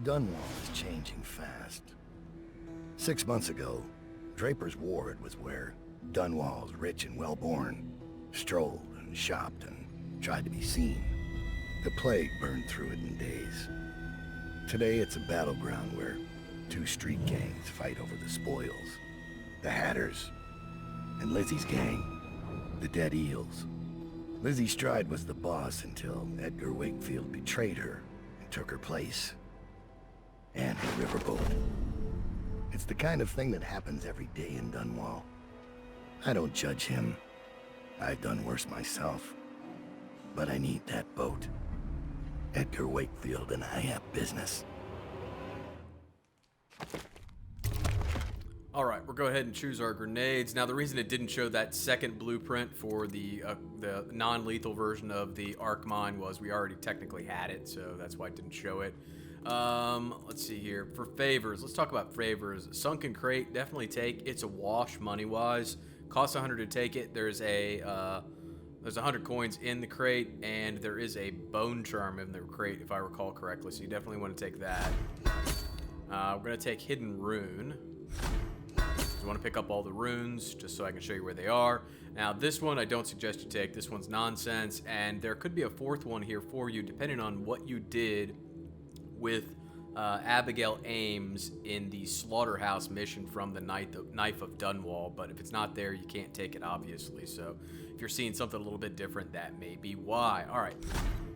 Dunwall is changing fast. 6 months ago, Draper's ward was where Dunwall's rich and well-born strolled and shopped and tried to be seen. The plague burned through it in days. Today it's a battleground where two street gangs fight over the spoils. The Hatters and Lizzie's gang, the Dead Eels. Lizzie Stride was the boss until Edgar Wakefield betrayed her and took her place. And her riverboat. It's the kind of thing that happens every day in Dunwall. I don't judge him. I've done worse myself. But I need that boat. Edgar Wakefield and I have business. Alright, we'll go ahead and choose our grenades. Now, the reason it didn't show that second blueprint for the non-lethal version of the arc mine was we already technically had it, so that's why it didn't show it. Let's see here. For favors, let's talk about favors. Sunken Crate, definitely take. It's a wash money-wise. Costs 100 to take it. There's 100 coins in the crate, and there is a bone charm in the crate, if I recall correctly, so you definitely want to take that. We're going to take Hidden Rune. You want to pick up all the runes, just so I can show you where they are. Now, this one I don't suggest you take. This one's nonsense, and there could be a fourth one here for you, depending on what you did with Abigail Ames in the Slaughterhouse mission from the Knife of Dunwall, but if it's not there, you can't take it, obviously. So if you're seeing something a little bit different, that may be why. All right,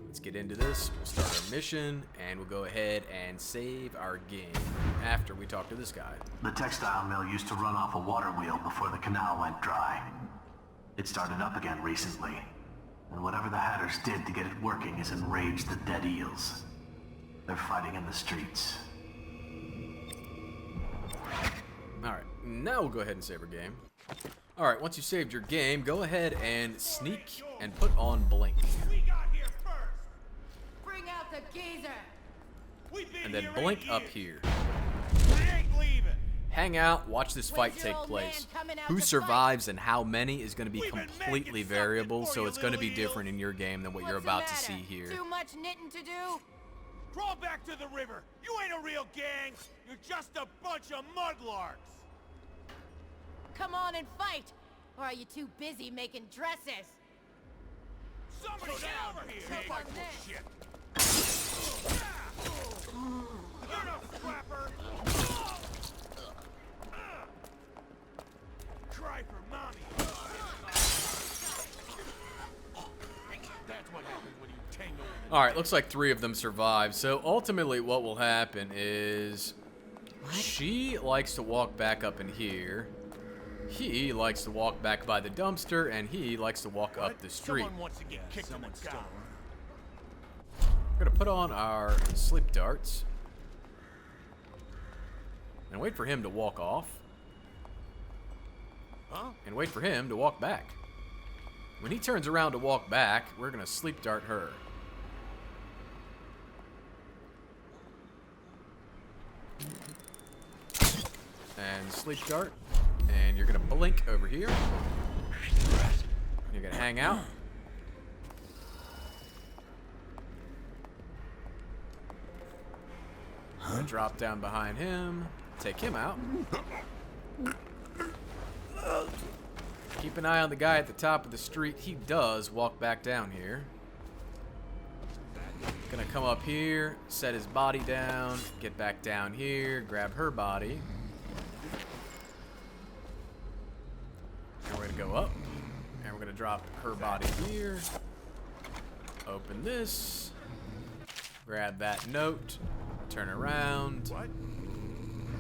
let's get into this. We'll start our mission, and we'll go ahead and save our game after we talk to this guy. The textile mill used to run off a water wheel before the canal went dry. It started up again recently, and whatever the Hatters did to get it working has enraged the Dead Eels. They're fighting in the streets. Alright, now we'll go ahead and save our game. Alright, once you've saved your game, go ahead and sneak and put on Blink. We got here first. Bring out the geezer. And then Blink up here. We ain't leaving. Hang out, watch this fight When's your take old place. man coming out Who to survives and how many is going to be We've been completely making variable, something so for it's you, going to be little different in your game than what you're What's the about to matter? see here. Too much knitting to do? Crawl back to the river. You ain't a real gang. You're just a bunch of mudlarks. Come on and fight! Or are you too busy making dresses? Somebody get over here. Take Hey, on this. shit. You're no scrapper. Cry for mommy. That's what happens when you tangle. Alright, looks like 3 of them survive. So ultimately what will happen is she likes to walk back up in here. He likes to walk back by the dumpster, and he likes to walk up the street. Someone wants to get kicked in the cow. We're gonna put on our sleep darts and wait for him to walk off. Huh? And wait for him to walk back. When he turns around to walk back, we're gonna sleep dart her. And sleep dart. And you're gonna blink over here. You're gonna hang out. And drop down behind him. Take him out. Keep an eye on the guy at the top of the street. He does walk back down here. Gonna come up here, set his body down, get back down here, grab her body. And we're gonna go up, and we're gonna drop her body here. Open this. Grab that note. Turn around. What?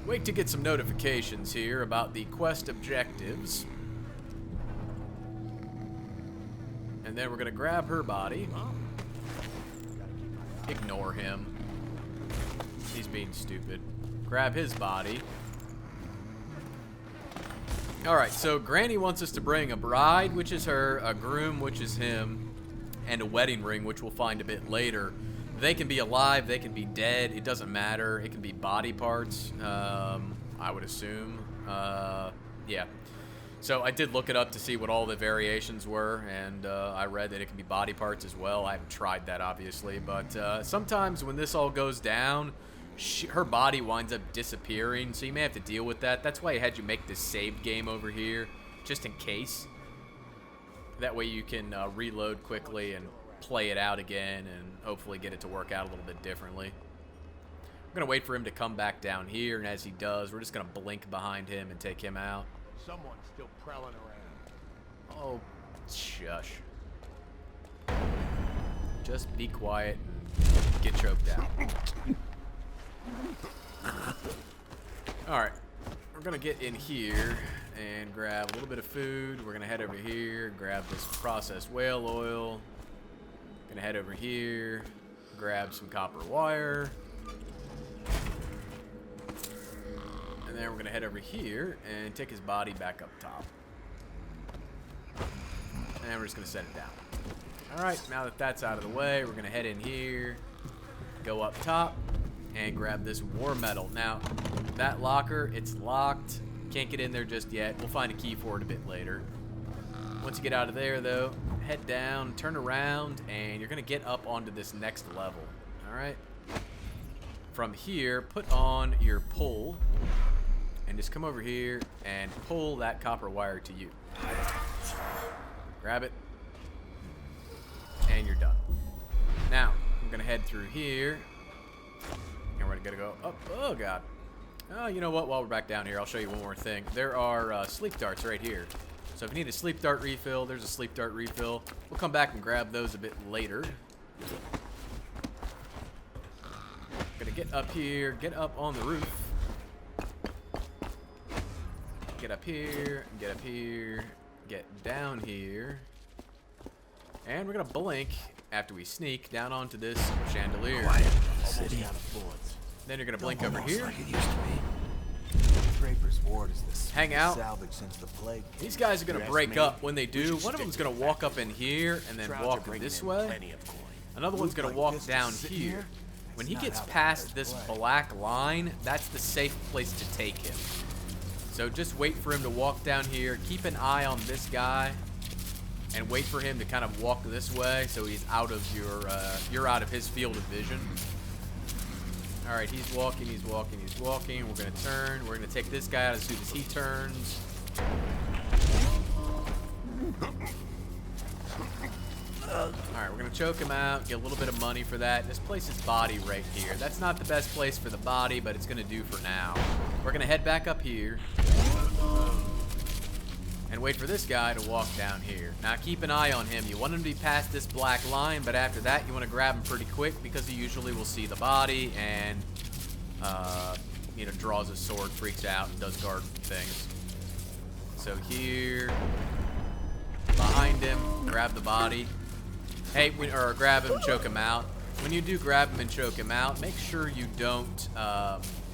Wait to get some notifications here about the quest objectives. And then we're gonna grab her body. Ignore him. He's being stupid. Grab his body. Alright, so Granny wants us to bring a bride, which is her, a groom, which is him, and a wedding ring, which we'll find a bit later. They can be alive, they can be dead, it doesn't matter. It can be body parts, I would assume. Yeah. So I did look it up to see what all the variations were, and I read that it can be body parts as well. I haven't tried that, obviously, but sometimes when this all goes down, her body winds up disappearing, so you may have to deal with that. That's why I had you make this saved game over here, just in case. That way you can reload quickly and play it out again and hopefully get it to work out a little bit differently. I'm going to wait for him to come back down here, and as he does, we're just going to blink behind him and take him out. Someone's still prowling around. Oh, shush. Just be quiet and get choked out. Alright, we're going to get in here and grab a little bit of food. We're going to head over here, grab this processed whale oil. Going to head over here, grab some copper wire. And then we're going to head over here and take his body back up top. And we're just going to set it down. Alright, now that that's out of the way, we're going to head in here, go up top, and grab this war metal. Now, that locker, it's locked. Can't get in there just yet. We'll find a key for it a bit later. Once you get out of there, though, head down, turn around, and you're going to get up onto this next level. Alright? From here, put on your pull, and just come over here and pull that copper wire to you. Grab it. And you're done. Now, I'm going to head through here. And we're going to go up. Oh, God. Oh, you know what? While we're back down here, I'll show you one more thing. There are sleep darts right here. So if you need a sleep dart refill, there's a sleep dart refill. We'll come back and grab those a bit later. Gonna get up here, get up on the roof. Get up here, get up here, get down here. And we're gonna blink after we sneak down onto this chandelier. City. Then you're gonna blink over here. Like it used to be. Draper's ward is the Hang out. salvage since the plague. These guys are gonna break up. When they do, one of them's gonna walk up in here and then walk this way. Another one's gonna walk down here. When he gets past this black line, that's the safe place to take him. So just wait for him to walk down here. Keep an eye on this guy. And wait for him to kind of walk this way so he's out of your, you're out of his field of vision. Alright, he's walking, he's walking, he's walking. We're going to turn. We're going to take this guy out as soon as he turns. Alright, we're going to choke him out, get a little bit of money for that. Just place his body right here. That's not the best place for the body, but it's going to do for now. We're going to head back up here. And wait for this guy to walk down here. Now keep an eye on him. You want him to be past this black line, but after that you want to grab him pretty quick because he usually will see the body and you know, draws his sword, freaks out, and does guard things. So here, behind him, grab the body. Hey, or grab him, choke him out. When you do grab him and choke him out, make sure you don't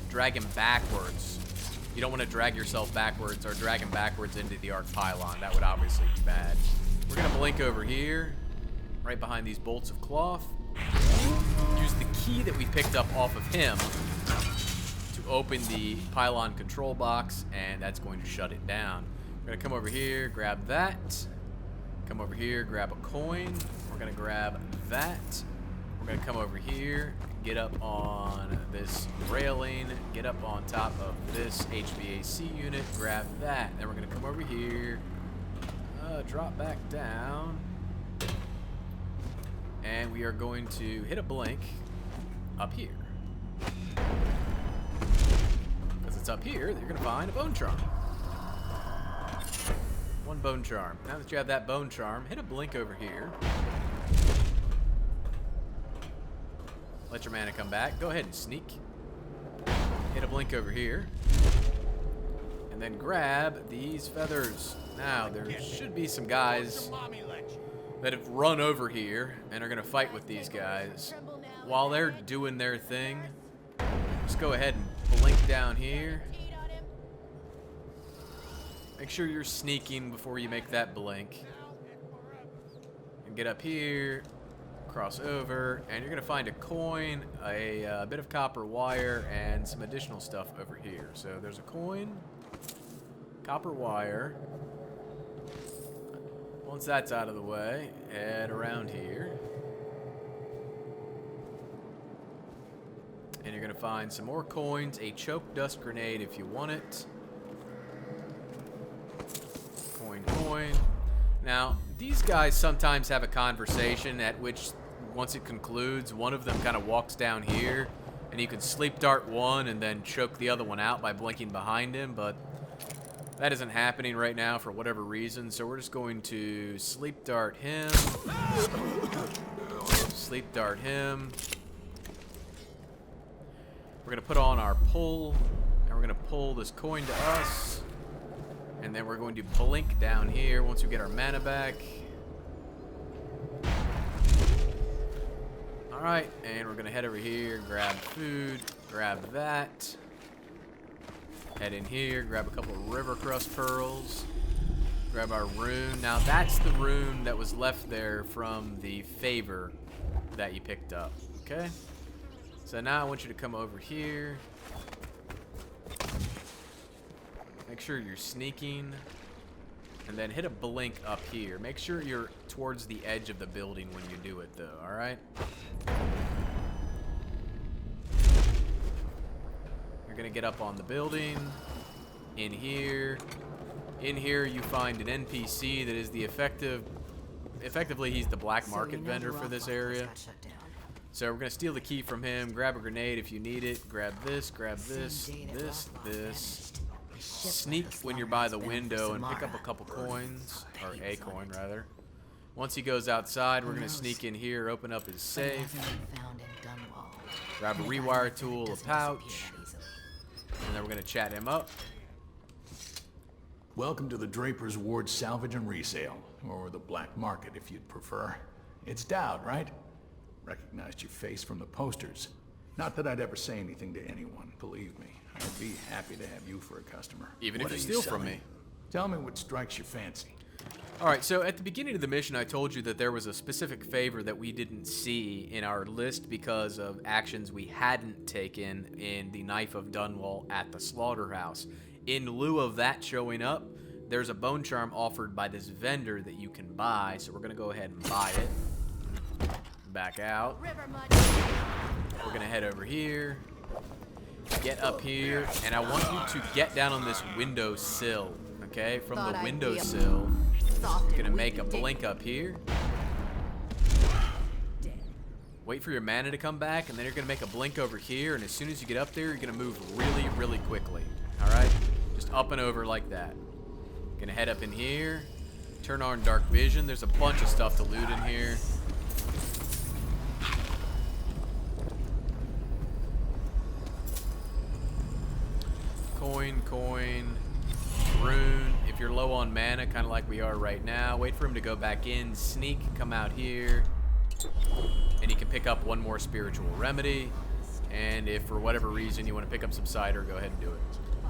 drag him backwards. You don't want to drag yourself backwards or drag him backwards into the arc pylon. That would obviously be bad. We're going to blink over here, right behind these bolts of cloth. Use the key that we picked up off of him to open the Pylon Control Box, and that's going to shut it down. We're going to come over here, grab that. Come over here, grab a coin. We're going to grab that. We're going to come over here, get up on this railing, get up on top of this HVAC unit, grab that. Then we're going to come over here, drop back down, and we are going to hit a blink up here. Because it's up here that you're going to find a bone charm. One bone charm. Now that you have that bone charm, hit a blink over here. Let your mana come back. Go ahead and sneak. Hit a blink over here. And then grab these feathers. Now, there should be some guys that have run over here and are going to fight with these guys. While they're doing their thing, just go ahead and blink down here. Make sure you're sneaking before you make that blink. And get up here. Cross over, and you're going to find a coin, a bit of copper wire, and some additional stuff over here. So there's a coin, copper wire. Once that's out of the way, head around here. And you're going to find some more coins, a choke dust grenade if you want it. Coin. Now, these guys sometimes have a conversation at which, once it concludes, one of them kind of walks down here, and you can sleep dart one and then choke the other one out by blinking behind him, but that isn't happening right now for whatever reason, so we're just going to sleep dart him. Sleep dart him. We're going to put on our pull, and we're going to pull this coin to us. And then we're going to blink down here once we get our mana back. Alright, and we're going to head over here, grab food, grab that. Head in here, grab a couple of river crust pearls. Grab our rune. Now that's the rune that was left there from the favor that you picked up. Okay? So now I want you to come over here. Make sure you're sneaking. And then hit a blink up here. Make sure you're towards the edge of the building when you do it though, alright? You're gonna get up on the building. In here. In here you find an NPC that is the effectively he's the black market vendor for this area. So we're gonna steal the key from him, grab a grenade if you need it, grab this, this. Sneak when you're by the window and pick up a couple coins, or a coin rather. Once he goes outside, we're gonna sneak in here, open up his safe, grab a rewire tool, a pouch, and then we're gonna chat him up. Welcome to the Draper's Ward Salvage and Resale, or the Black Market if you'd prefer. It's Dowd, right? Recognized your face from the posters. Not that I'd ever say anything to anyone, believe me. I'd be happy to have you for a customer. Even if you steal from me. Tell me what strikes your fancy. Alright, so at the beginning of the mission I told you that there was a specific favor that we didn't see in our list because of actions we hadn't taken in the Knife of Dunwall at the slaughterhouse. In lieu of that showing up, there's a bone charm offered by this vendor that you can buy, so we're going to go ahead and buy it. Back out. We're going to head over here. Get up here, and I want you to get down on this windowsill, okay? From the windowsill, you're gonna make a blink up here. Wait for your mana to come back, and then you're gonna make a blink over here, and as soon as you get up there, you're gonna move really, really quickly, all right? Just up and over like that. Gonna head up in here, turn on dark vision. There's a bunch of stuff to loot in here. Coin, rune. If you're low on mana, kind of like we are right now, wait for him to go back in, sneak, come out here, and you can pick up one more spiritual remedy. And if for whatever reason you want to pick up some cider, go ahead and do it.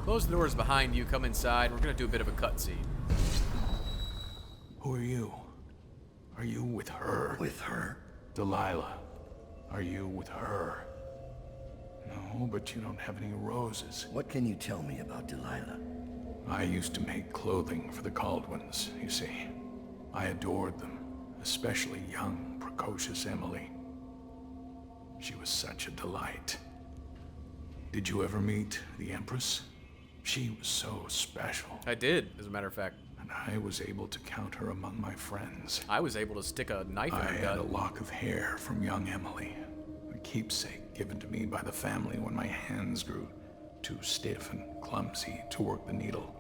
Close the doors behind you, come inside. We're going to do a bit of a cutscene. Who are you? Are you with her? With her? Delilah. Are you with her? No, but you don't have any roses. What can you tell me about Delilah? I used to make clothing for the Caldwins, you see. I adored them, especially young, precocious Emily. She was such a delight. Did you ever meet the Empress? She was so special. I did, as a matter of fact. And I was able to count her among my friends. I was able to stick a knife in her I gut. had a lock of hair from young Emily, a keepsake given to me by the family when my hands grew too stiff and clumsy to work the needle.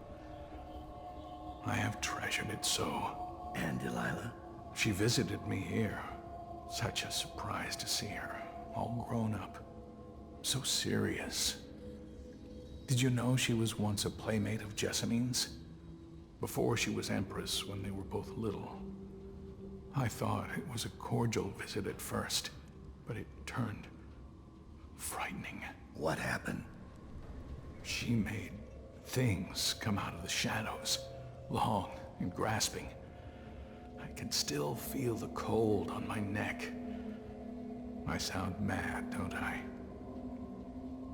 I have treasured it so. And Delilah? She visited me here. Such a surprise to see her, all grown up, so serious. Did you know she was once a playmate of Jessamine's? Before she was Empress, when they were both little. I thought it was a cordial visit at first, but it turned frightening. What happened? She made things come out of the shadows, long and grasping. I can still feel the cold on my neck. I sound mad, don't I?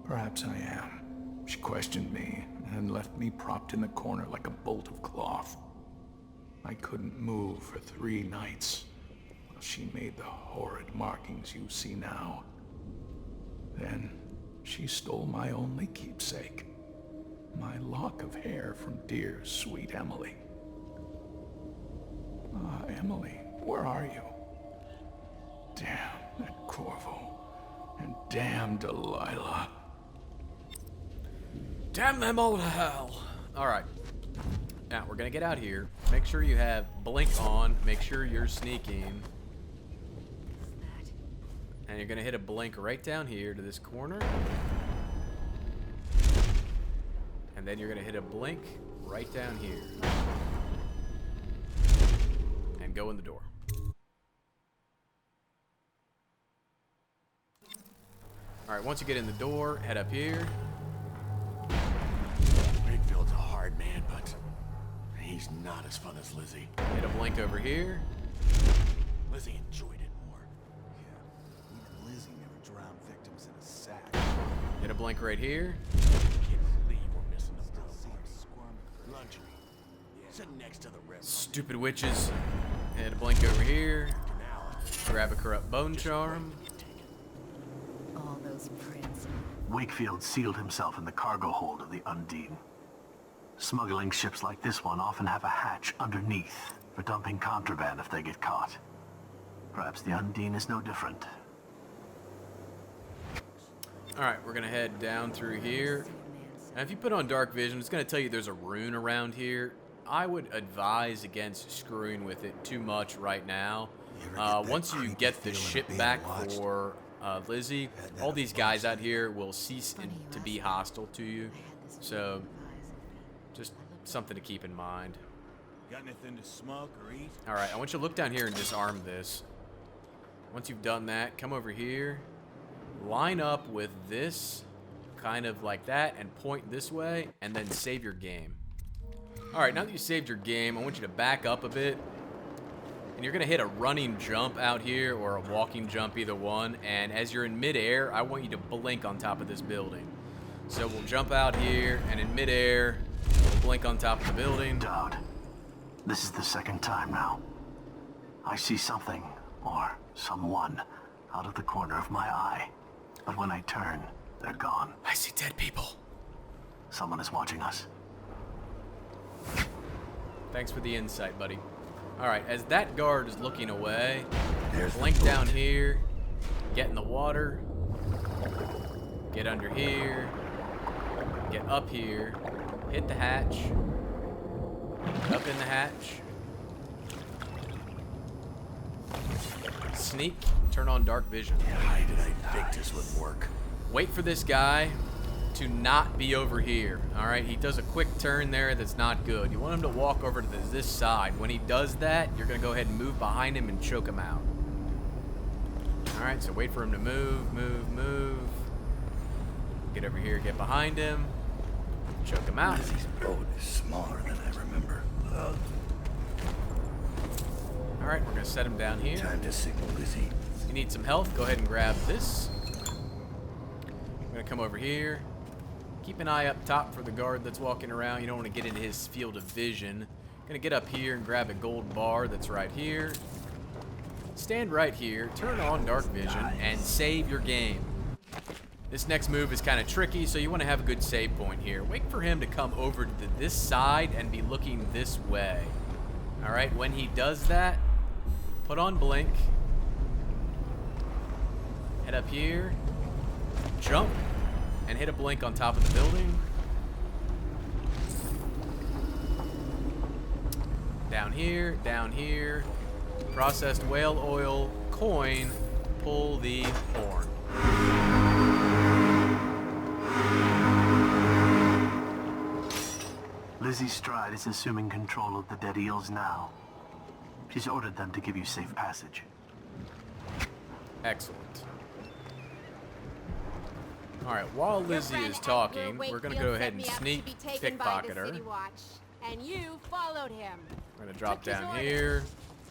Perhaps I am. She questioned me and left me propped in the corner like a bolt of cloth. I couldn't move for 3 nights while she made the horrid markings you see now. Then She stole my only keepsake. My lock of hair from dear, sweet Emily. Ah, Emily, where are you? Damn that Corvo. And damn Delilah. Damn them all to hell. Alright. Now, we're gonna get out here. Make sure you have blink on. Make sure you're sneaking. And you're gonna hit a blink right down here to this corner. And then you're gonna hit a blink right down here. And go in the door. Alright, once you get in the door, head up here. Wakefield's a hard man, but he's not as fun as Lizzie. Hit a blink over here. Lizzie enjoyed it more. Yeah, even Lizzie never drowned victims in a sack. Hit a blink right here. Can't believe we're missing a luncheon. Sitting next to the river. Stupid witches. Hit a blink over here. Grab a corrupt bone charm. All those prints. Wakefield sealed himself in the cargo hold of the Undine. Smuggling ships like this one often have a hatch underneath for dumping contraband if they get caught. Perhaps the Undine is no different. Alright, we're gonna head down through here. Now if you put on dark vision, it's gonna tell you there's a rune around here. I would advise against screwing with it too much right now. Once you get the ship back for Lizzie, all these guys out here will cease to be hostile to you. So, just something to keep in mind. Got anything to smoke or eat? Alright, I want you to look down here and disarm this. Once you've done that, come over here. Line up with this, kind of like that, and point this way, and then save your game. Alright, now that you saved your game, I want you to back up a bit. And you're going to hit a running jump out here, or a walking jump, either one. And as you're in midair, I want you to blink on top of this building. So we'll jump out here, and in midair, we'll blink on top of the building. Dowd, this is the second time now. I see something, or someone, out of the corner of my eye. But when I turn, they're gone. I see dead people. Someone is watching us. Thanks for the insight, buddy. Alright, as that guard is looking away, There's blink the down boat. here, get in the water, get under here, get up here, hit the hatch, up in the hatch, sneak, turn on dark vision. Why did I think this would work? Wait for this guy to not be over here. Alright, he does a quick turn there that's not good. You want him to walk over to this side. When he does that, you're going to go ahead and move behind him and choke him out. Alright, so wait for him to move. Get over here, get behind him, choke him out. Lizzie's boat is smaller than I remember. Alright, we're going to set him down here. Time to signal Lizzie. If you need some health, go ahead and grab this. I'm going to come over here. Keep an eye up top for the guard that's walking around. You don't want to get into his field of vision. Going to get up here and grab a gold bar that's right here. Stand right here, turn on dark vision, and save your game. This next move is kind of tricky, so you want to have a good save point here. Wait for him to come over to this side and be looking this way. Alright, when he does that, put on blink. Head up here. Jump. And hit a blink on top of the building. Down here. Processed whale oil, coin, pull the horn. Lizzie Stride is assuming control of the dead eels now. She's ordered them to give you safe passage. Excellent. Alright, while Lizzie is talking, we're going to go ahead and sneak pickpocket her. And you followed him. We're going to drop Took his down orders. here,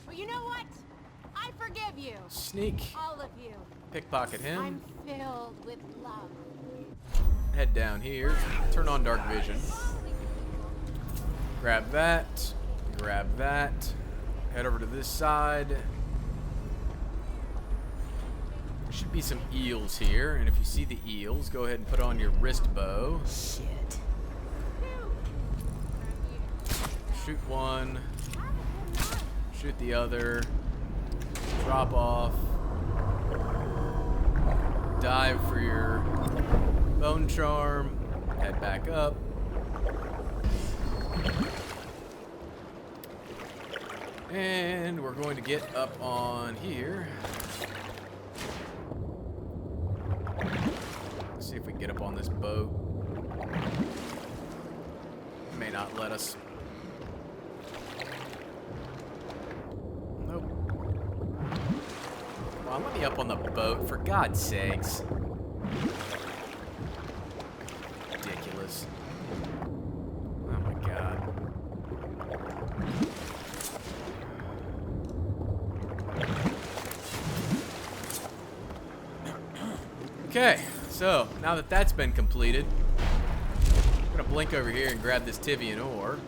Well, you know what? I forgive you. sneak, All of you. pickpocket him, I'm filled with love. head down here, turn on dark vision. Grab that, head over to this side, Should be some eels here, and if you see the eels, go ahead and put on your wrist bow. Shit. Shoot one. Shoot the other. Drop off. Dive for your bone charm. Head back up. And we're going to get up on here. Let's see if we can get up on this boat. May not let us. Nope. Come on, let me up on the boat, for God's sakes. Ridiculous. Oh my God. Okay, so now that that's been completed, I'm gonna blink over here and grab this Tivian ore.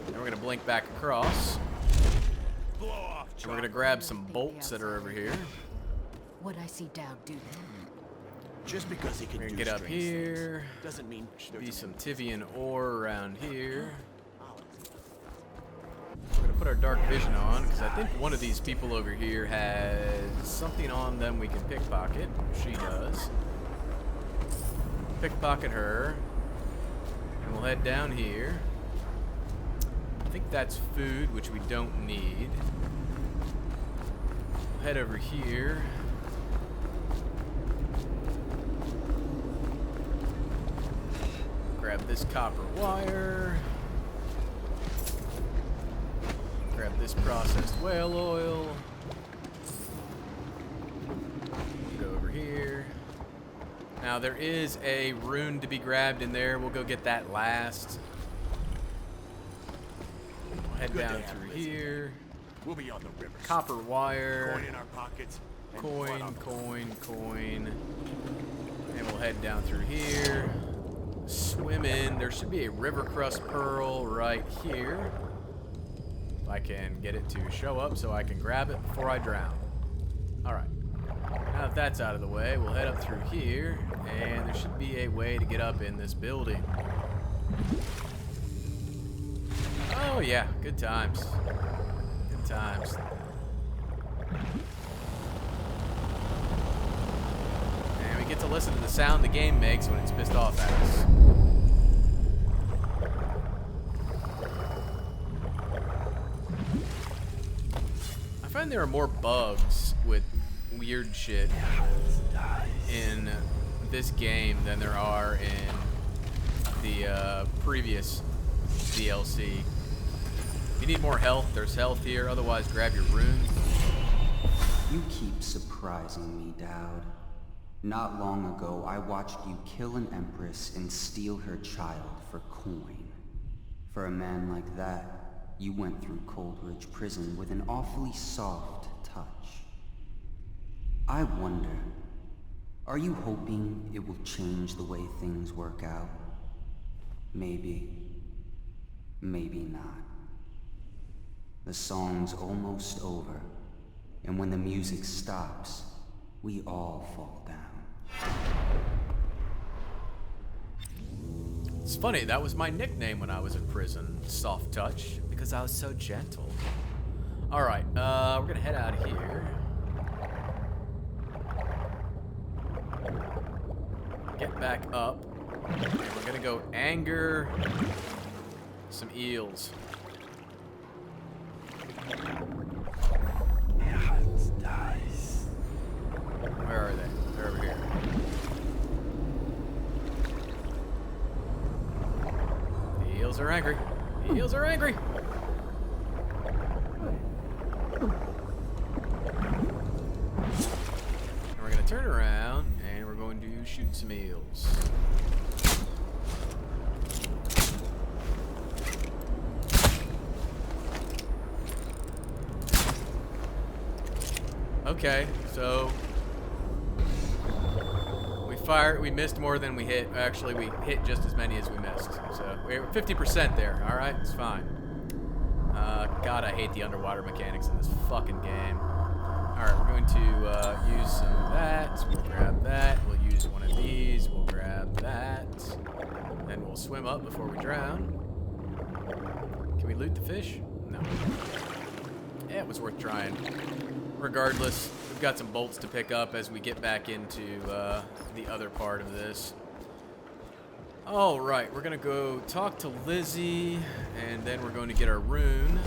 Then we're gonna blink back across. And we're gonna grab some bolts that are over here. What I see Dowd do then? Just because he can We're do gonna get up strange here. things doesn't mean Should be some Tivian ore around here. We're gonna put our dark vision on because I think one of these people over here has something on them we can pickpocket. She does. Pickpocket her. And we'll head down here. I think that's food, which we don't need. We'll head over here. Grab this copper wire. Grab this processed whale oil. Go over here. Now there is a rune to be grabbed in there. We'll go get that last. We'll head down through here. We'll be on the river. Copper wire. Coin in our pockets. and Coin, blood on the coin. And we'll head down through here. Swim in. There should be a river crust pearl right here. If I can get it to show up so I can grab it before I drown. Alright. Now that that's out of the way, we'll head up through here. And there should be a way to get up in this building. Oh yeah, good times. Good times. And we get to listen to the sound the game makes when it's pissed off at us. I find there are more bugs with weird shit in this game than there are in the previous DLC. If you need more health, there's health here. Otherwise, grab your rune. You keep surprising me, Dowd. Not long ago, I watched you kill an empress and steal her child for coin. For a man like that, you went through Coldridge Prison with an awfully soft touch. I wonder, are you hoping it will change the way things work out? Maybe. Maybe not. The song's almost over, and when the music stops, we all fall down. It's funny, that was my nickname when I was in prison, Soft Touch, because I was so gentle. Alright, we're gonna head out of here. Get back up. And we're gonna go anger some eels. Where are they? They're over here. The eels are angry. The eels are angry. And we're gonna turn around and we're going to shoot some eels. Okay, so we missed more than we hit. Actually, we hit just as many as we missed. So we're 50% there. All right, it's fine. God, I hate the underwater mechanics in this fucking game. All Alright, we're going to use some of that. So we'll grab that. We'll use one of these. We'll grab that. Then we'll swim up before we drown. Can we loot the fish? No. Yeah, it was worth trying. Regardless, we've got some bolts to pick up as we get back into the other part of this. Alright, we're going to go talk to Lizzie, and then we're going to get our rune.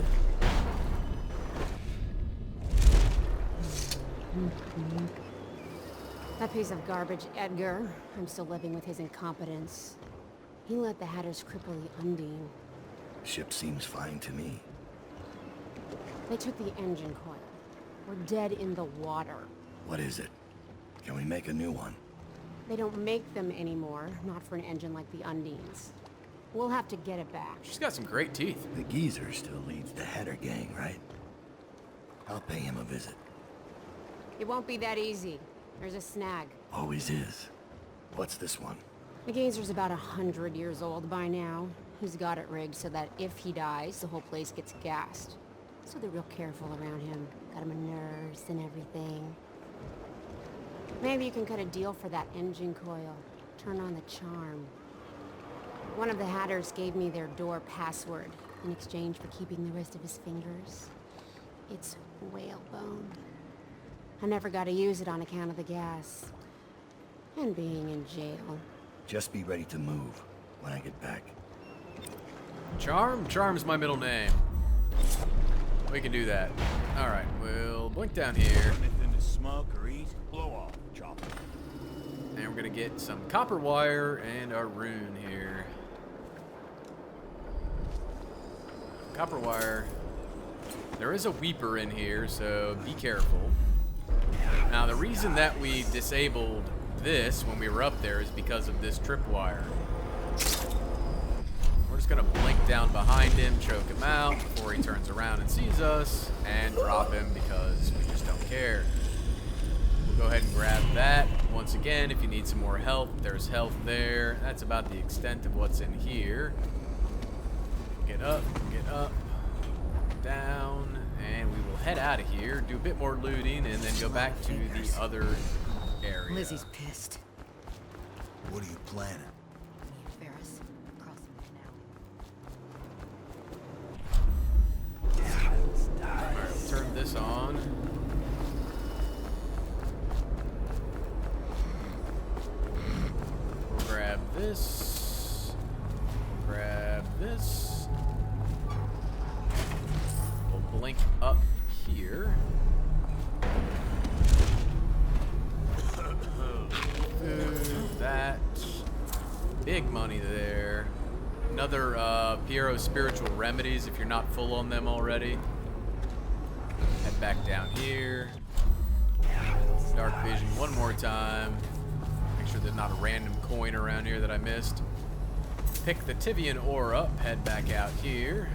That piece of garbage, Edgar. I'm still living with his incompetence. He let the Hatters cripple the Undine. Ship seems fine to me. They took the engine coil. We're dead in the water. What is it? Can we make a new one? They don't make them anymore, not for an engine like the Undine's. We'll have to get it back. She's got some great teeth. The geezer still leads the Hatter gang, right? I'll pay him a visit. It won't be that easy. There's a snag. Always is. What's this one? The geezer's about 100 years old by now. He's got it rigged so that if he dies, the whole place gets gassed. So they're real careful around him. Got him a nurse and everything. Maybe you can cut a deal for that engine coil. Turn on the charm. One of the Hatters gave me their door password in exchange for keeping the rest of his fingers. It's whalebone. I never got to use it on account of the gas. And being in jail. Just be ready to move when I get back. Charm? Charm's my middle name. We can do that. Alright, we'll blink down here. Anything to smoke or eat? Blow off, chopper. And we're gonna get some copper wire and our rune here. Copper wire. There is a weeper in here, so be careful. Now, the reason that we disabled this when we were up there is because of this tripwire. We're just gonna blink down behind him, choke him out before he turns around and sees us, and drop him because we just don't care. We'll go ahead and grab that. Once again, if you need some more health, there's health there. That's about the extent of what's in here. Get up, down, and we will head out of here, do a bit more looting, and then go back to the other area. Lizzie's pissed. What are you planning? Me and Ferris crossing the canal. Alright, we'll turn this on. We'll grab this. Grab this. We'll blink up here. That. Big money there. Another Piero spiritual remedies if you're not full on them already. Head back down here. Dark vision one more time. Make sure there's not a random coin around here that I missed. Pick the Tivian ore up, head back out here.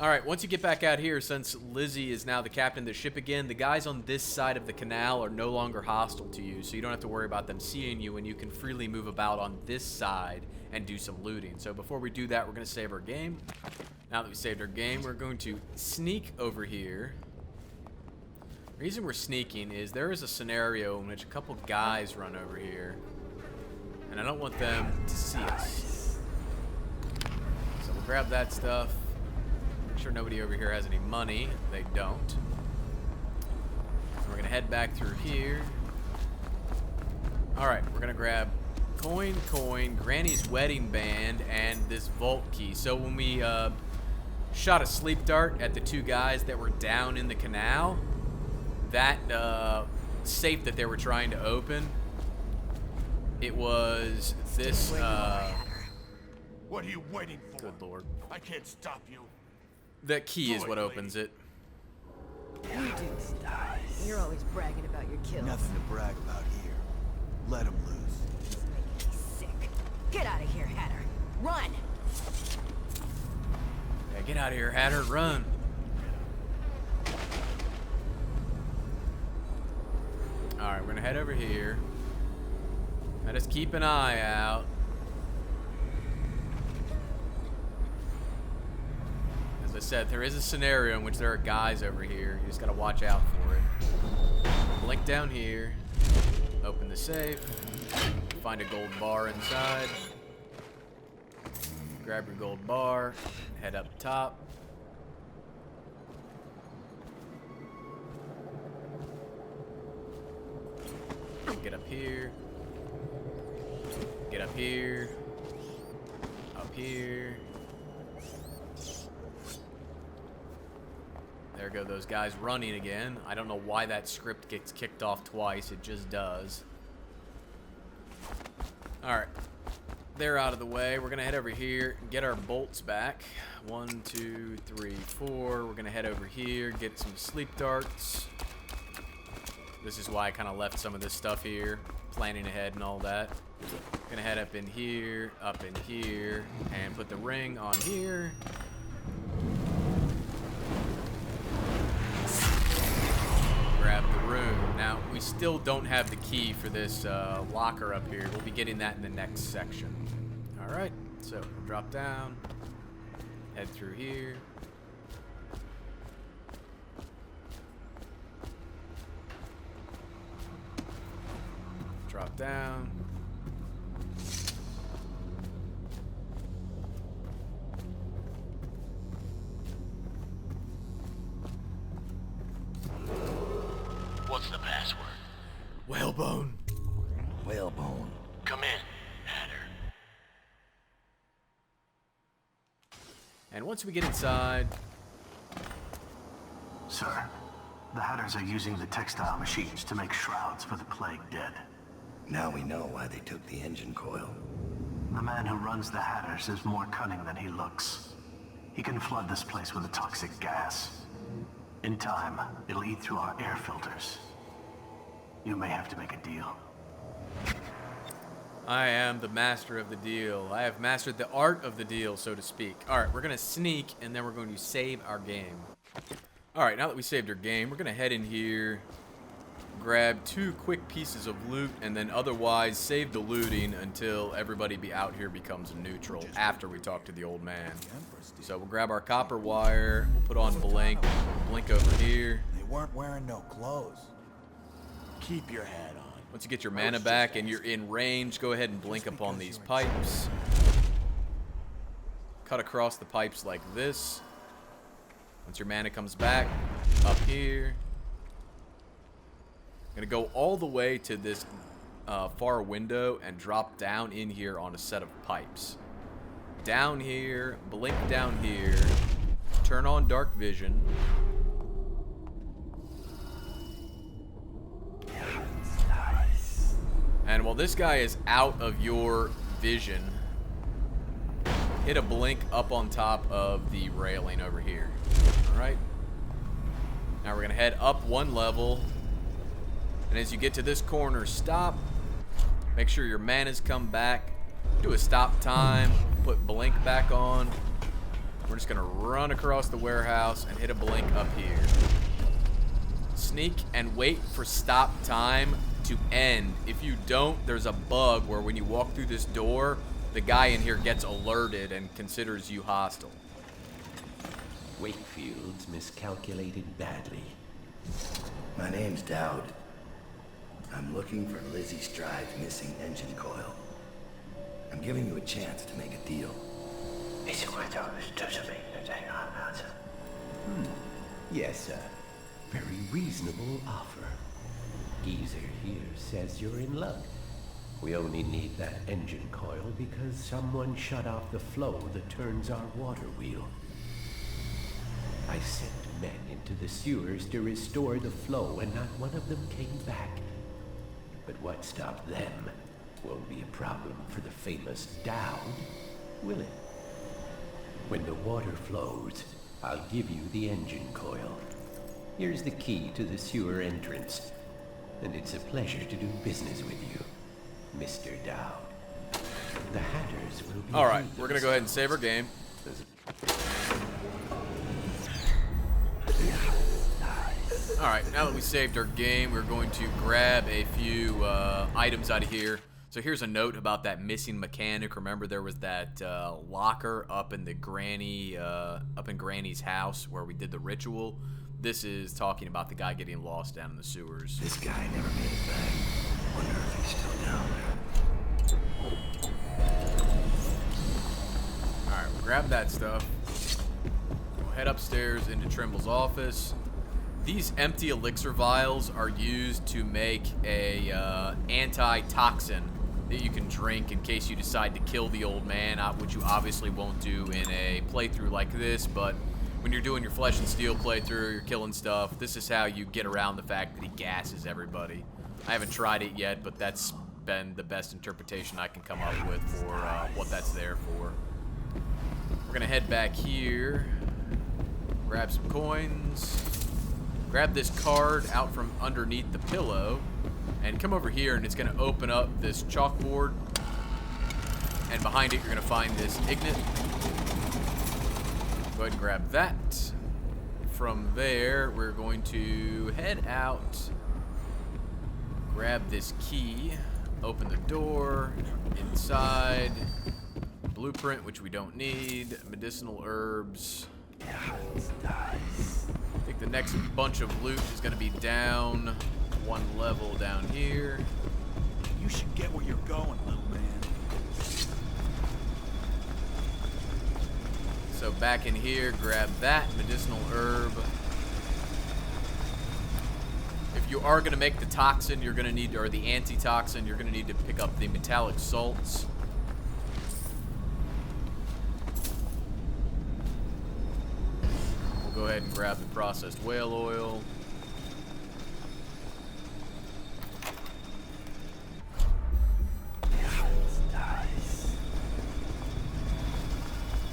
Alright, once you get back out here, since Lizzie is now the captain of the ship again, the guys on this side of the canal are no longer hostile to you, so you don't have to worry about them seeing you, and you can freely move about on this side and do some looting. So before we do that, we're going to save our game. Now that we saved our game, we're going to sneak over here. The reason we're sneaking is there is a scenario in which a couple guys run over here, and I don't want them to see us. So we'll grab that stuff. Make sure nobody over here has any money. They don't. So we're gonna head back through here. Alright, we're gonna grab coin, Granny's wedding band, and this vault key. So when we shot a sleep dart at the two guys that were down in the canal, that safe that they were trying to open, it was this What are you waiting for? good lord. I can't stop you. That key is what opens it. You do. You're always bragging about your kills. Nothing to brag about here. Let him loose. It's making me sick. Get out of here, Hatter. Run! Yeah, get out of here, Hatter. Run. Alright, we're gonna head over here. Let us keep an eye out. said, there is a scenario in which there are guys over here. You just gotta watch out for it. Blink down here. Open the safe. Find a gold bar inside. Grab your gold bar. Head up top. Get up here. Get up here. Up here. There go those guys running again. I don't know why that script gets kicked off twice. It just does. Alright. They're out of the way. We're going to head over here and get our bolts back. 1, 2, 3, 4. We're going to head over here, get some sleep darts. This is why I kind of left some of this stuff here, planning ahead and all that. Gonna head up in here, and put the ring on here. Grab the rune. Now, we still don't have the key for this locker up here. We'll be getting that in the next section. Alright, so drop down, head through here. Drop down. What's the password? Whalebone. Whalebone. Come in, Hatter. And once we get inside... Sir, the Hatters are using the textile machines to make shrouds for the plague dead. Now we know why they took the engine coil. The man who runs the Hatters is more cunning than he looks. He can flood this place with a toxic gas. In time, it'll eat through our air filters. You may have to make a deal. I am the master of the deal. I have mastered the art of the deal, so to speak. Alright, we're going to sneak, and then we're going to save our game. Alright, now that we saved our game, we're going to head in here, grab 2 quick pieces of loot, and then otherwise save the looting until everybody out here becomes neutral after we talk to the old man. So we'll grab our copper wire, we'll put on blink over here. They weren't wearing no clothes. Keep your hat on. Once you get your mana back and you're in range, go ahead and blink up on these pipes. Cut across the pipes like this. Once your mana comes back, up here. I'm gonna go all the way to this far window and drop down in here on a set of pipes. Down here, blink down here, turn on dark vision. And while this guy is out of your vision, hit a blink up on top of the railing over here. Alright. Now we're going to head up 1 level. And as you get to this corner, stop. Make sure your mana's come back. Do a stop time. Put blink back on. We're just going to run across the warehouse and hit a blink up here. Sneak and wait for stop time to end. If you don't, there's a bug where when you walk through this door, the guy in here gets alerted and considers you hostile. Wakefield's miscalculated badly. My name's Dowd. I'm looking for Lizzie Stride's missing engine coil. I'm giving you a chance to make a deal. Yes, sir. Very reasonable offer. Geezer here says you're in luck. We only need that engine coil because someone shut off the flow that turns our water wheel. I sent men into the sewers to restore the flow and not one of them came back. But what stopped them won't be a problem for the famous Dowd, will it? When the water flows, I'll give you the engine coil. Here's the key to the sewer entrance. And it's a pleasure to do business with you, Mr. Dowd. The Hatters will be... Alright, we're going to go ahead and save our game. Alright, now that we saved our game, we're going to grab a few items out of here. So here's a note about that missing mechanic. Remember, there was that locker up in Granny's house where we did the ritual. This is talking about the guy getting lost down in the sewers. This guy never made it back. Wonder if he's still down there. Alright, we'll grab that stuff. We'll head upstairs into Trimble's office. These empty elixir vials are used to make a antitoxin that you can drink in case you decide to kill the old man, which you obviously won't do in a playthrough like this, but when you're doing your Flesh and Steel playthrough, you're killing stuff, this is how you get around the fact that he gasses everybody. I haven't tried it yet, but that's been the best interpretation I can come up with for what that's there for. We're gonna head back here, grab some coins, grab this card out from underneath the pillow, and come over here, and it's gonna open up this chalkboard, and behind it you're gonna find this Ignite. Go ahead and grab that. From there, we're going to head out, grab this key, open the door, inside, blueprint, which we don't need, medicinal herbs. I think the next bunch of loot is going to be down one level down here. You should get where you're going, little man. So back in here, grab that medicinal herb. If you are going to make the toxin, you're going to need, or the antitoxin, you're going to need to pick up the metallic salts. We'll go ahead and grab the processed whale oil.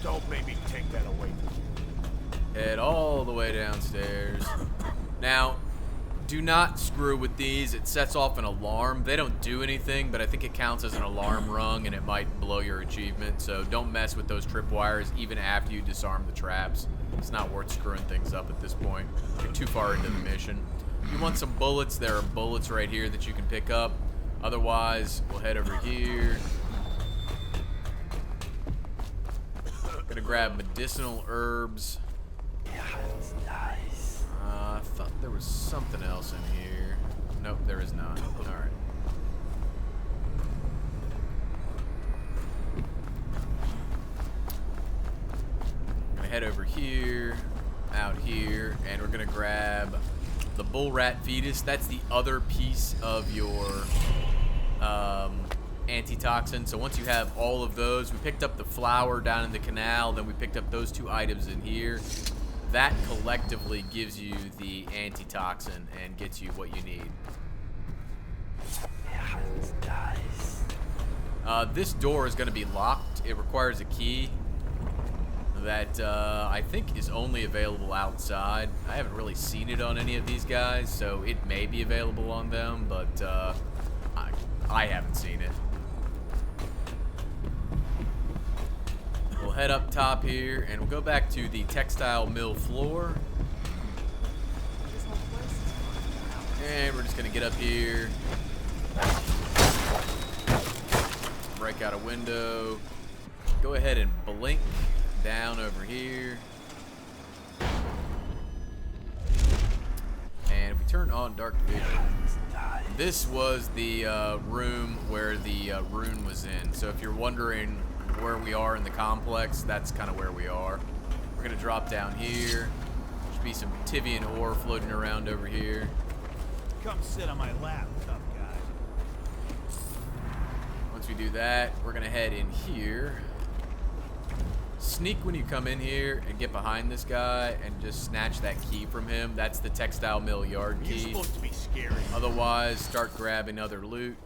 Don't make me take that away from you. Head all the way downstairs. Now, do not screw with these. It sets off an alarm. They don't do anything, but I think it counts as an alarm rung, and it might blow your achievement. So don't mess with those tripwires even after you disarm the traps. It's not worth screwing things up at this point. You're too far into the mission. If you want some bullets, there are bullets right here that you can pick up. Otherwise, we'll head over here. Gonna grab medicinal herbs. I thought there was something else in here. Nope, there is not. Alright. Gonna head over here, out here, and we're gonna grab the bull rat fetus. That's the other piece of your antitoxin. So once you have all of those, we picked up the flower down in the canal, then we picked up those two items in here. That collectively gives you the antitoxin and gets you what you need. This door is going to be locked. It requires a key that I think is only available outside. I haven't really seen it on any of these guys, so it may be available on them, but I haven't seen it. We'll head up top here, and we'll go back to the textile mill floor. And we're just going to get up here. Break out a window. Go ahead and blink down over here. And if we turn on dark vision, this was the room where the Rune was in. So if you're wondering where we are in the complex, that's kind of where we are. We're gonna drop down here. There should be some Tivian ore floating around over here. Come sit on my lap, tough guy. Once we do that, we're gonna head in here. Sneak when you come in here and get behind this guy and just snatch that key from him. That's the textile mill yard key. You're supposed to be scary. Otherwise, start grabbing other loot.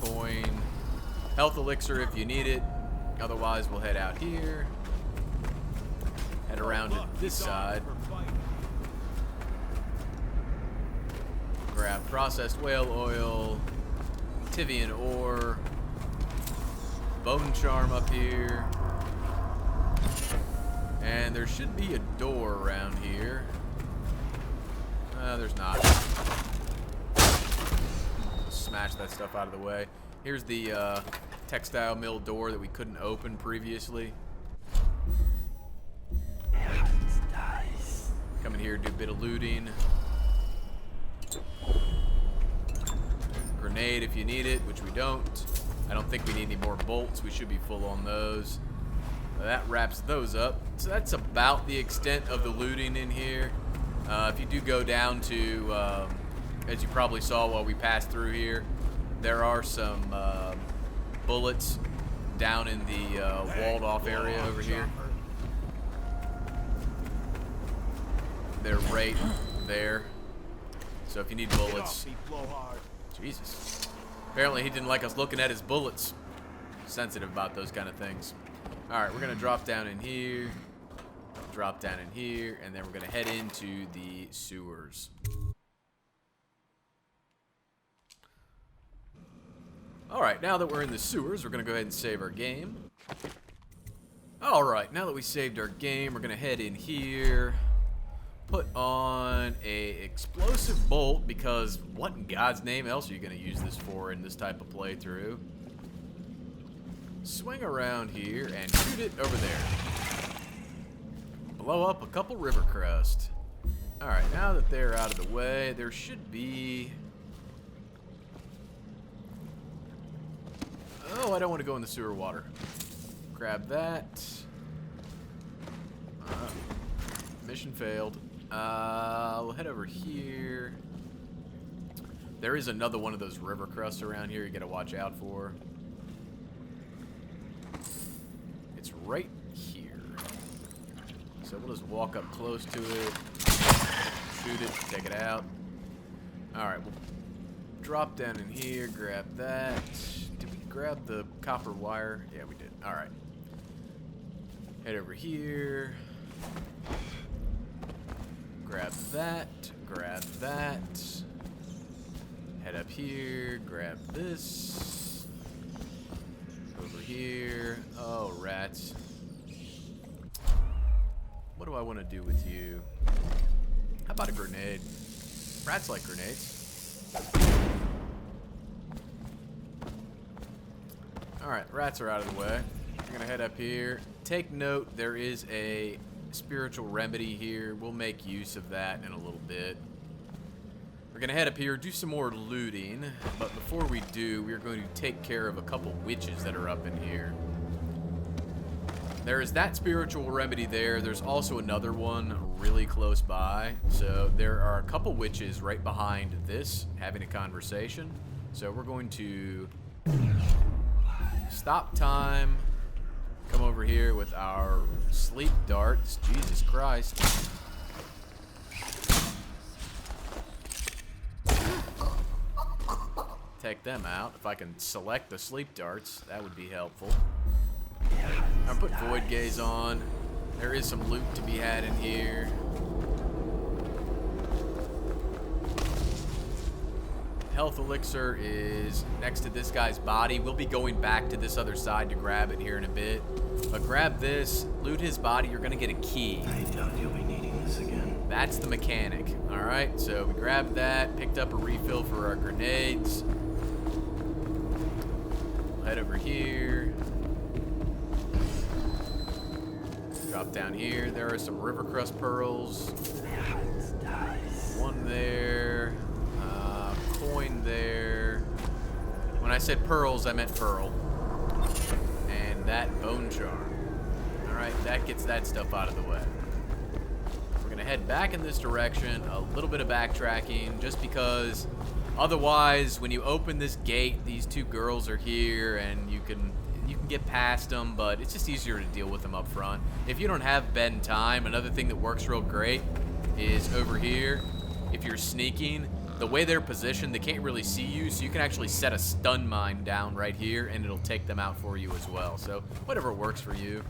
Coin. Health elixir if you need it. Otherwise, we'll head out here. Head around to this side. Grab processed whale oil, Tivian ore, bone charm up here. And there should be a door around here. There's not. smash that stuff out of the way. Here's the textile mill door that we couldn't open previously. Come in here, do a bit of looting. Grenade if you need it, which we don't. I don't think we need any more bolts. We should be full on those. That wraps those up. So that's about the extent of the looting in here. If you do go down to, as you probably saw while we passed through here, there are some bullets down in the walled off area over here. They're right there. So if you need bullets. Jesus. Apparently he didn't like us looking at his bullets. Sensitive about those kind of things. Alright, we're going to drop down in here. Drop down in here. And then we're going to head into the sewers. Alright, now that we're in the sewers, we're going to go ahead and save our game. Alright, now that we saved our game, we're going to head in here. Put on a explosive bolt, because what in God's name else are you going to use this for in this type of playthrough? Swing around here and shoot it over there. Blow up a couple river crust. Alright, now that they're out of the way, there should be... Oh, I don't want to go in the sewer water. Grab that. Mission failed. We'll head over here. There is another one of those river crusts around here you gotta watch out for. It's right here. So we'll just walk up close to it, shoot it, take it out. Alright, we'll drop down in here, grab that. Did we grab the copper wire? Yeah, we did. Alright. Head over here. Grab that, grab that. Head up here, grab this. Over here. Oh, rats. What do I want to do with you? How about a grenade? Rats like grenades. Alright, rats are out of the way. We're gonna head up here. Take note, there is a spiritual remedy here. We'll make use of that in a little bit. We're gonna head up here, do some more looting, but before we do, we're going to take care of a couple witches that are up in here. There is that spiritual remedy there. There's also another one really close by. So there are a couple witches right behind this having a conversation. So we're going to stop time. Come over here with our sleep darts. Jesus Christ. Take them out. If I can select the sleep darts, that would be helpful. I'll put Void Gaze on. There is some loot to be had in here. Health elixir is next to this guy's body. We'll be going back to this other side to grab it here in a bit. But grab this, loot his body, you're gonna get a key. I doubt you'll be needing this again. That's the mechanic. Alright, so we grabbed that, picked up a refill for our grenades. We'll head over here. Drop down here. There are some Rivercrust pearls. One there. Coin there. When I said pearls, I meant pearl. And that bone charm. Alright, that gets that stuff out of the way. We're gonna head back in this direction. A little bit of backtracking, just because otherwise, when you open this gate, these two girls are here, and you can get past them, but it's just easier to deal with them up front. If you don't have bed time, another thing that works real great is over here. If you're sneaking, the way they're positioned, they can't really see you, so you can actually set a stun mine down right here, and it'll take them out for you as well. So whatever works for you.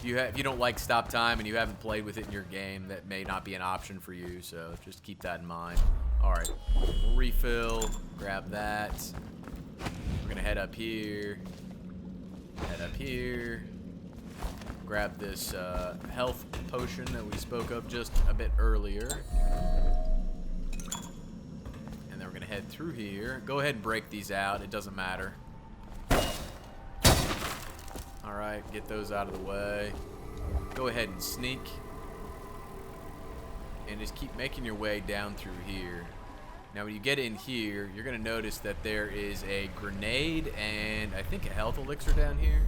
If you don't like stop time and you haven't played with it in your game, that may not be an option for you, so just keep that in mind. Alright, we'll refill, grab that. We're gonna head up here. Head up here. Grab this health potion that we spoke of just a bit earlier. head through here. Go ahead and break these out. It doesn't matter. Alright, get those out of the way. Go ahead and sneak. And just keep making your way down through here. Now when you get in here, you're going to notice that there is a grenade and I think a health elixir down here.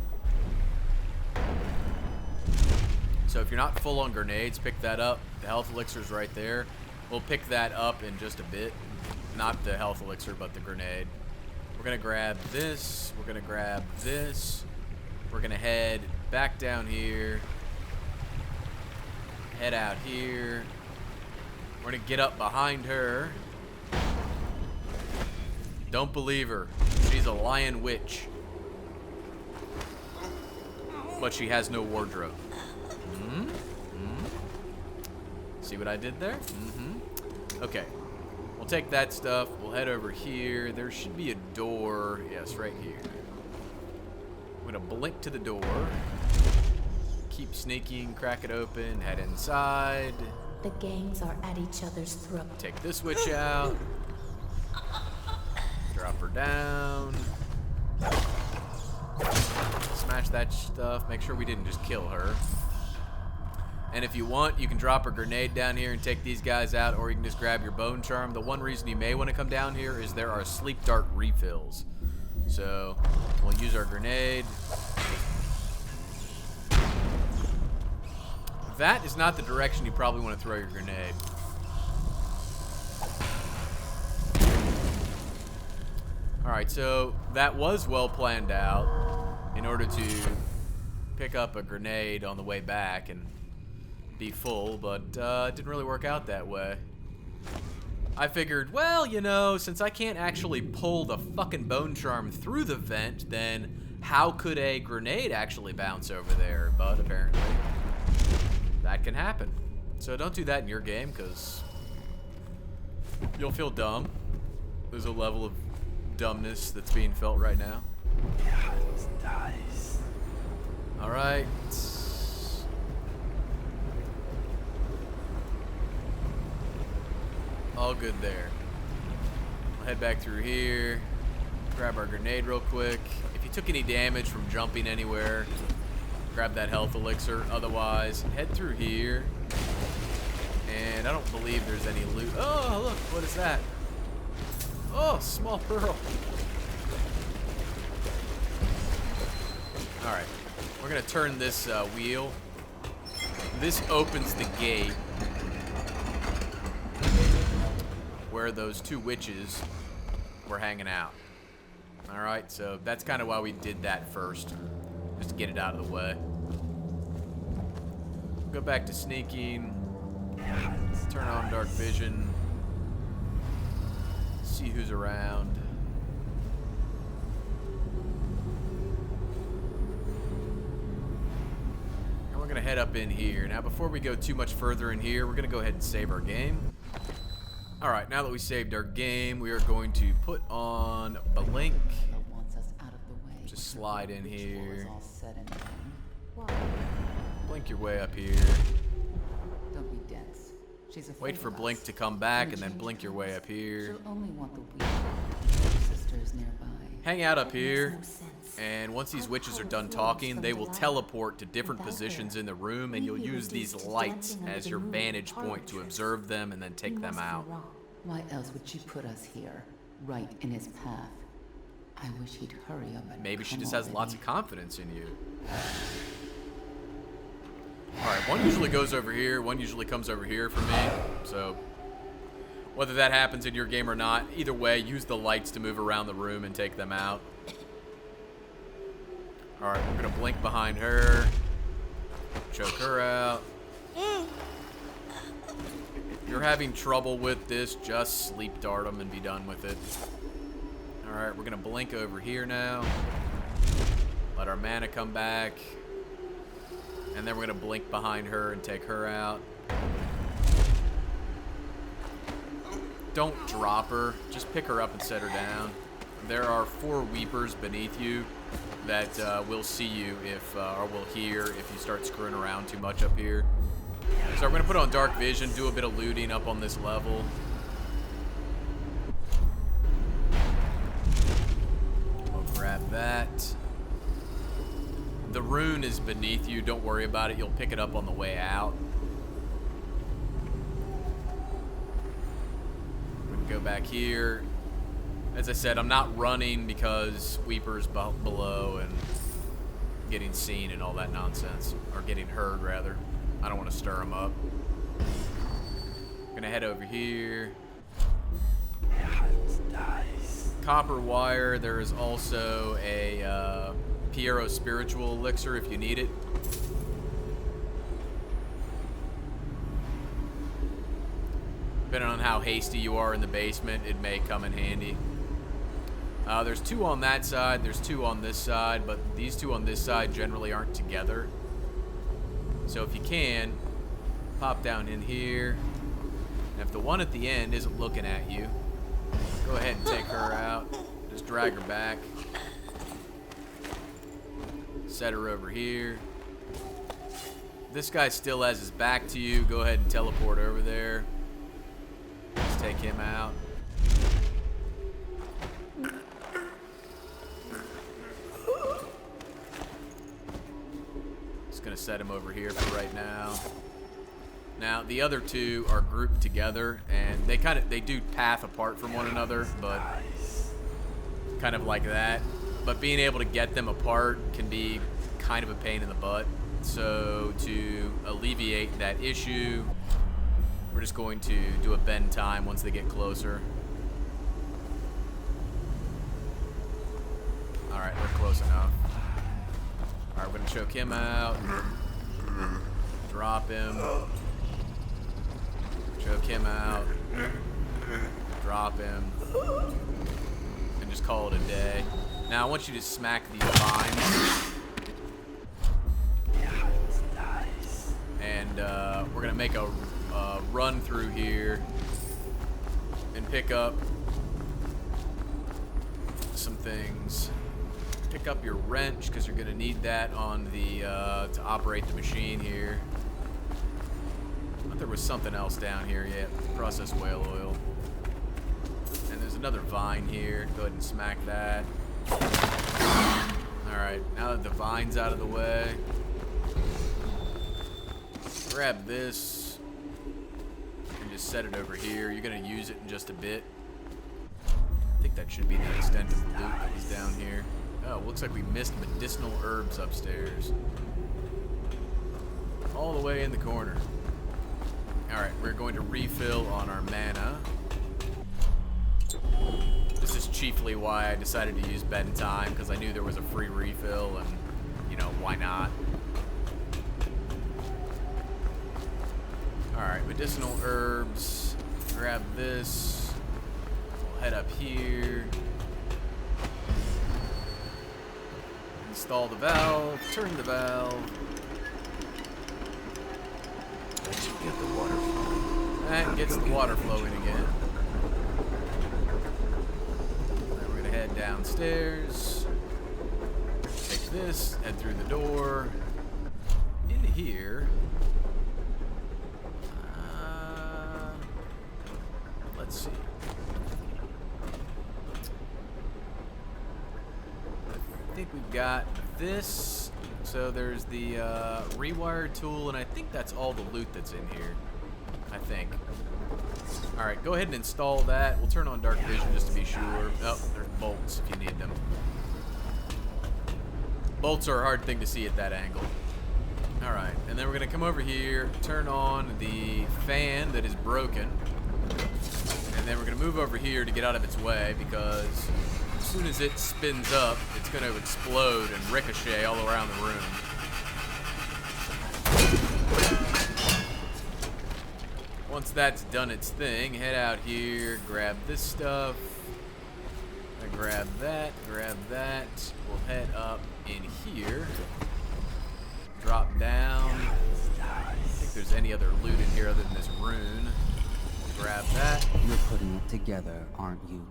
So if you're not full on grenades, pick that up. The health elixir's right there. We'll pick that up in just a bit. Not the health elixir, but the grenade. We're going to grab this. We're going to grab this. We're going to head back down here. Head out here. We're going to get up behind her. Don't believe her. She's a lion witch. But she has no wardrobe. See what I did there? Okay. We'll take that stuff. We'll head over here. There should be a door. Yes, right here. I'm going to blink to the door. Keep sneaking. Crack it open. Head inside. The gangs are at each other's throat. Take this witch out. Drop her down. Smash that stuff. Make sure we didn't just kill her. And if you want, you can drop a grenade down here and take these guys out, or you can just grab your bone charm. The one reason you may want to come down here is there are sleep dart refills. So we'll use our grenade. That is not the direction you probably want to throw your grenade. Alright, so that was well planned out in order to pick up a grenade on the way back and be full, but it didn't really work out that way. I figured, well, you know, since I can't actually pull the fucking bone charm through the vent, then how could a grenade actually bounce over there? But apparently that can happen. So don't do that in your game, because you'll feel dumb. There's a level of dumbness that's being felt right now. Yeah, it's nice. Alright. All good there. We'll head back through here. Grab our grenade real quick. If you took any damage from jumping anywhere, grab that health elixir. Otherwise, head through here. And I don't believe there's any loot. Oh, look, what is that? Oh, small pearl. Alright, we're gonna turn this wheel. This opens the gate where those two witches were hanging out. Alright, so that's kind of why we did that first. Just to get it out of the way. Go back to sneaking. Turn on dark vision. See who's around. And we're gonna head up in here. Now before we go too much further in here, we're gonna go ahead and save our game. Alright, now that we saved our game, we are going to put on Blink. Just slide in here. Blink your way up here. Don't be dense. She's Wait for Blink to come back and then blink your way up here. She'll only want the weak. Sisters nearby. Hang out up here. And once these witches are done talking, they will teleport to different positions in the room, and you'll use these lights as your vantage point to observe them and then take them out. Why else would she put us here, right in his path? I wish he'd hurry up and maybe she just has lots of confidence in you. Alright, one usually goes over here, one usually comes over here for me, so whether that happens in your game or not, either way, use the lights to move around the room and take them out. Alright, we're gonna blink behind her. Choke her out. If you're having trouble with this, just sleep dart them and be done with it. Alright, we're gonna blink over here now. Let our mana come back. And then we're gonna blink behind her and take her out. Don't drop her, just pick her up and set her down. There are 4 weepers beneath you that will see you if, or will hear if you start screwing around too much up here. So we're gonna put on dark vision, do a bit of looting up on this level. that. The rune is beneath you. Don't worry about it. You'll pick it up on the way out. We can go back here. As I said, I'm not running because Weeper's below and getting seen and all that nonsense. Or getting heard, rather. I don't want to stir him up. Gonna head over here. Copper wire. There is also a Piero spiritual elixir if you need it. Depending on how hasty you are in the basement, it may come in handy. There's 2 on that side, there's 2 on this side, but these 2 on this side generally aren't together. So if you can, pop down in here. And if the one at the end isn't looking at you, go ahead and take her out. Just drag her back. Set her over here. This guy still has his back to you. Go ahead and teleport over there. Just take him out. Just gonna set him over here for right now. Now the other 2 are grouped together, and they do path apart from one another, but kind of like that. But being able to get them apart can be kind of a pain in the butt. So to alleviate that issue, we're just going to do a bend time once they get closer. Alright, they're close enough. Alright, we're going to choke him out. Drop him. Choke him out. Drop him. And just call it a day. Now I want you to smack these vines. And we're going to make a run through here and pick up some things. Pick up your wrench because you're going to need that on the to operate the machine here. I thought there was something else down here yet. Processed whale oil. And there's another vine here. Go ahead and smack that. Alright, now that the vine's out of the way, grab this and just set it over here. You're going to use it in just a bit. I think that should be the extent of the loot that was down here. Oh, looks like we missed medicinal herbs upstairs. All the way in the corner. Alright, we're going to refill on our mana. This is chiefly why I decided to use bend time, because I knew there was a free refill, and, you know, why not? Alright, medicinal herbs. Grab this. We'll head up here. Install the valve. Turn the valve. That should get the water flowing. That gets the water flowing again. Then we're going to head downstairs. Take this, head through the door. Into here. Let's see. I think we've got this. So there's the rewire tool, and I think that's all the loot that's in here. I think. Alright, go ahead and install that. We'll turn on dark vision just to be sure. Oh, there's bolts if you need them. Bolts are a hard thing to see at that angle. Alright, and then we're going to come over here, turn on the fan that is broken. And then we're going to move over here to get out of its way, because as soon as it spins up, it's going to explode and ricochet all around the room. Once that's done its thing, head out here, grab this stuff, and grab that. We'll head up in here, drop down. I don't think there's any other loot in here other than this rune. Grab that. You're putting it together, aren't you?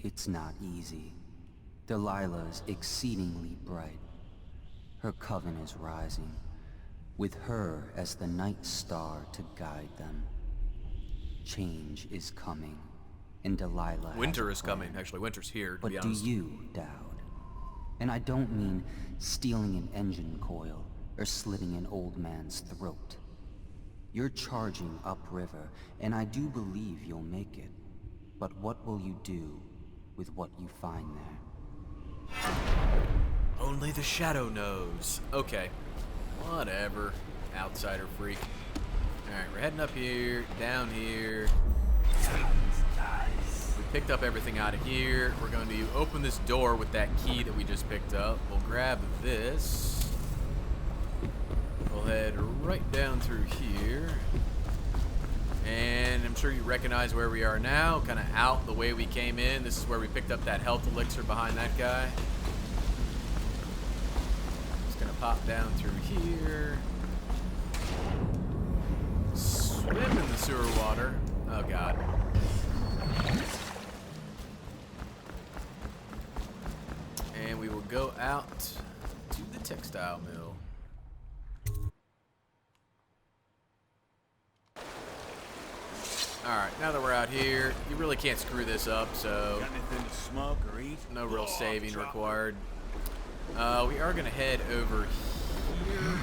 It's not easy. Delilah's exceedingly bright. Her coven is rising, with her as the night star to guide them. Change is coming, and Delilah Winter is coming. Actually, winter's here, to be honest. But do you, Dowd? And I don't mean stealing an engine coil or slitting an old man's throat. You're charging upriver, and I do believe you'll make it. But what will you do with what you find there? Only the Shadow knows. Okay. Whatever. Outsider freak. Alright, we're heading up here, down here. We picked up everything out of here. We're going to open this door with that key that we just picked up. We'll grab this. We'll head right down through here. And I'm sure you recognize where we are now. Kind of out the way we came in. This is where we picked up that health elixir behind that guy. Just going to pop down through here. Swim in the sewer water. Oh, God. And we will go out to the textile mill. Alright, now that we're out here, you really can't screw this up, so Got anything to smoke or eat? no real saving required. We are going to head over here.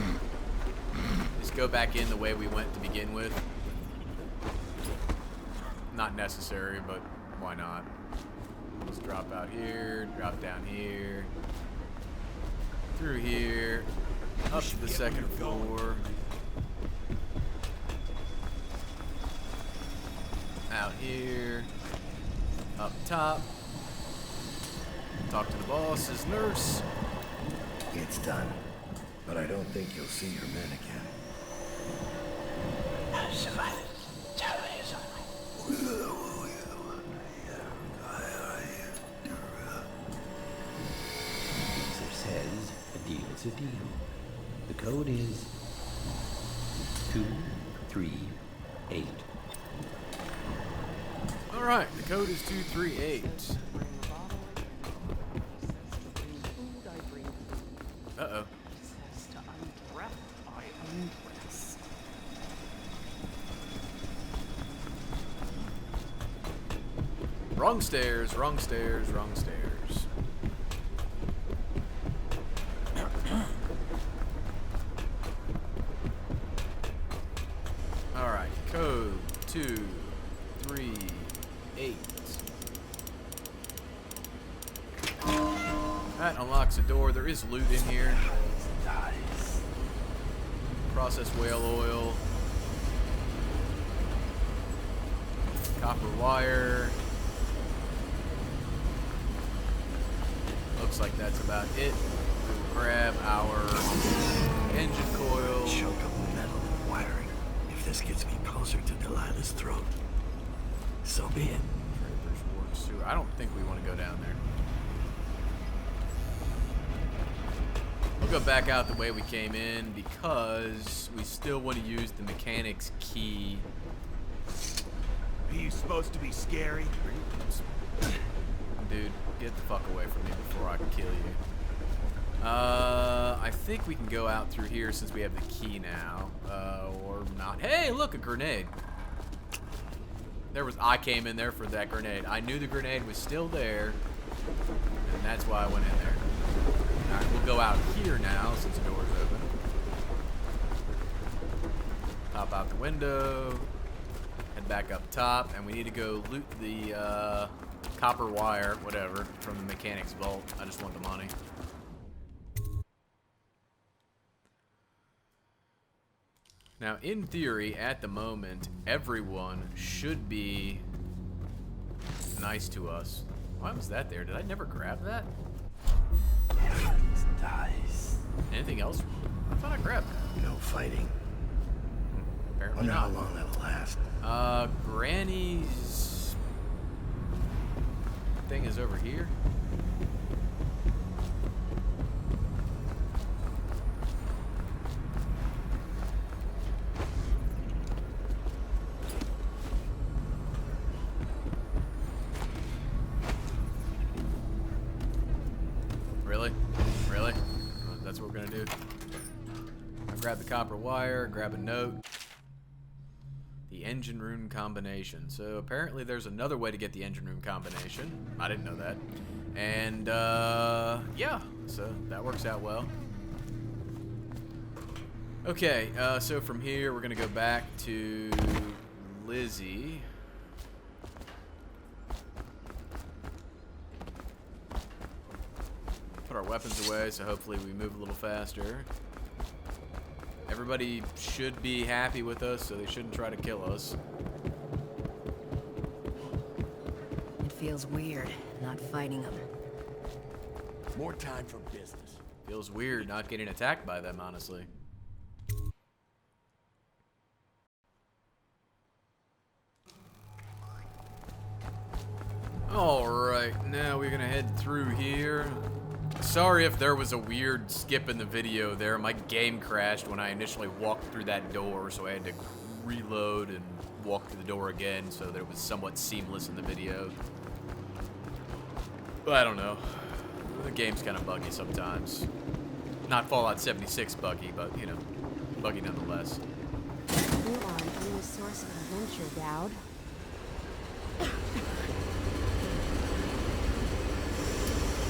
Just go back in the way we went to begin with. Not necessary, but why not? Let's drop out here, drop down here, through here, up to the second floor, out here, up top, talk to the boss, his nurse. It's done, but I don't think you'll see your men again. Says a deal is a deal. The code is 238. All right, the code is 238. Uh-oh. Wrong stairs, wrong stairs, wrong stairs. Alright, code 238. That unlocks a door. There is loot in here. Processed whale oil. Copper wire. Looks like that's about it. We'll grab our engine coil. Choke up the metal and wiring. If this gets me closer to Delilah's throat, so be it. Draper's ward sewer. I don't think we want to go down there. We'll go back out the way we came in because we still want to use the mechanic's key. Are you supposed to be scary? Dude, get the fuck away from me before I can kill you. I think we can go out through here since we have the key now. Or not. Hey, look, a grenade. I came in there for that grenade. I knew the grenade was still there, and that's why I went in there. Alright, we'll go out here now since the door's open. Pop out the window. Head back up top, and we need to go loot the copper wire, whatever, from the mechanic's vault. I just want the money. Now, in theory, at the moment, everyone should be nice to us. Why was that there? Did I never grab that? Dice. Anything else? I thought I grabbed that. No fighting. Apparently Wonder how not. long that'll last. Granny's thing is over here. Really? Really? That's what we're gonna do. I'll grab the copper wire, grab a note. The engine rune combination. So apparently there's another way to get the engine rune combination. I didn't know that. And, yeah, so that works out well. Okay, so from here, we're going to go back to Lizzie. Put our weapons away, so hopefully we move a little faster. Everybody should be happy with us, so they shouldn't try to kill us. It feels weird, not fighting them. More time for business. Feels weird not getting attacked by them, honestly. Alright, now we're gonna head through here. Sorry if there was a weird skip in the video there. My game crashed when I initially walked through that door, so I had to reload and walk through the door again so that it was somewhat seamless in the video. But I don't know. The game's kind of buggy sometimes. Not Fallout 76 buggy, but, you know, buggy nonetheless. You are an endless source of adventure, Dowd.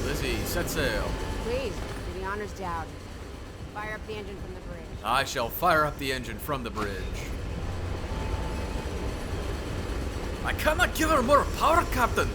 Lizzie, set sail. Please, do the honors, Dowd. Fire up the engine from the bridge. I shall fire up the engine from the bridge. I cannot give her more power, Captain!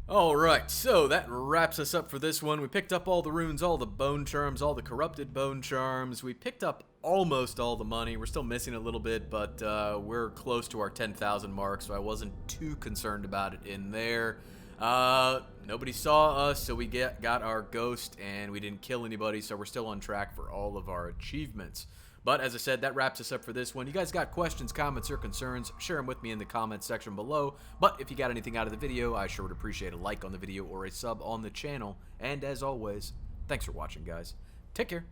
Alright, so that wraps us up for this one. We picked up all the runes, all the bone charms, all the corrupted bone charms. We picked up almost all the money. We're still missing a little bit, but we're close to our 10,000 mark, so I wasn't too concerned about it in there. Nobody saw us, so we got our ghost, and we didn't kill anybody, so we're still on track for all of our achievements. But as I said, that wraps us up for this one. You guys got questions, comments, or concerns, share them with me in the comments section below. But if you got anything out of the video, I sure would appreciate a like on the video or a sub on the channel. And as always, thanks for watching, guys. Take care.